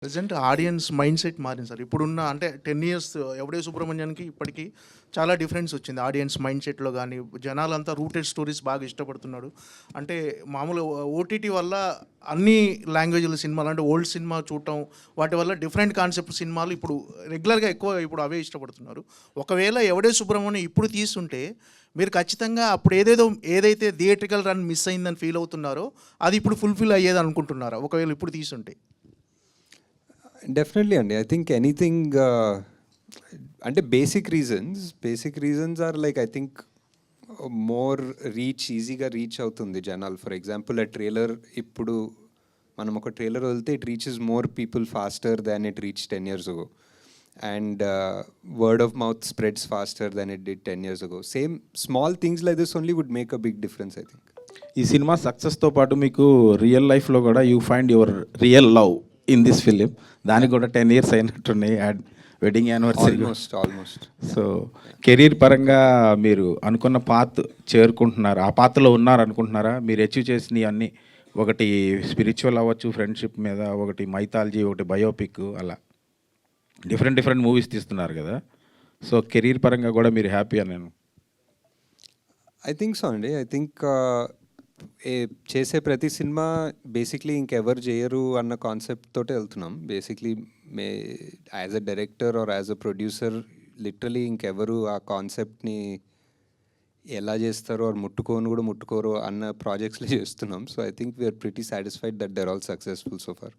Present audience mind set మారింది sir. ఇప్పుడున్న అంటే 10 ఇయర్స్ ఎవడే సుబ్రహ్మణ్యానికి ఇప్పటికి చాలా డిఫరెన్స్ వచ్చింది. ఆడియన్స్ మైండ్ సెట్‌లో గానీ, జనాలంతా రూటెడ్ స్టోరీస్ బాగా ఇష్టపడుతున్నాడు. అంటే మామూలు ఓటీటీ వల్ల అన్ని లాంగ్వేజ్‌ల సినిమాలు అంటే ఓల్డ్ సినిమా చూడటం, వాటి వల్ల డిఫరెంట్ కాన్సెప్ట్ సినిమాలు ఇప్పుడు రెగ్యులర్‌గా ఎక్కువ ఇప్పుడు అవే ఇష్టపడుతున్నారు. ఒకవేళ ఎవడే సుబ్రహ్మణ్యం ఇప్పుడు తీసుంటే మీరు ఖచ్చితంగా అప్పుడు ఏదైతే థియేట్రికల్ రన్ మిస్ అయిందని ఫీల్ అవుతున్నారో, అది ఇప్పుడు ఫుల్‌ఫిల్ అయ్యేది అనుకుంటున్నారా? ఒకవేళ ఇప్పుడు తీసుంటే? డెఫినెట్లీ అండి. ఐ థింక్ ఎనీథింగ్ అంటే basic reasons are like I think more ఈజీగా రీచ్ అవుతుంది జనాలు. ఫర్ ఎగ్జాంపుల్ ట్రైలర్ ఇప్పుడు మనం ఒక ట్రైలర్ వదిలితే it reaches more people faster than it reach 10 years ago. And word of mouth spreads faster than it did 10 years ago. Same small things like this only would make a big difference I think. ఈ సినిమా సక్సెస్తో పాటు మీకు real లైఫ్లో కూడా you find your real love in this film. దానికి కూడా 10 years అయినట్టున్నాయి, wedding anniversary. Almost. So career పరంగా మీరు అనుకున్న పాత్ చేరుకుంటున్నారు, ఆ పాత్రలో ఉన్నారు అనుకుంటున్నారా? మీరు అచీవ్ చేసినవి అన్నీ, ఒకటి స్పిరిచువల్ అవ్వచ్చు, ఫ్రెండ్షిప్ మీద, ఒకటి మైథాలజీ, ఒకటి బయోపిక్, అలా డిఫరెంట్ మూవీస్ తీస్తున్నారు కదా. సో కెరీర్ పరంగా కూడా మీరు హ్యాపీ అని నేను ఐ థింక్ సో అండి. ఐ థింక్ చేసే ప్రతి సినిమా బేసిక్లీ ఇంకెవరు చేయరు అన్న కాన్సెప్ట్ తోటే వెళ్తున్నాం. Basically as a director or as a producer literally ఇంకెవరు ఆ కాన్సెప్ట్ని ఎలా చేస్తారో ఆర్ ముట్టుకోరు అన్న ప్రాజెక్ట్స్లో చేస్తున్నాం. So I think we're pretty satisfied that they're all successful so far.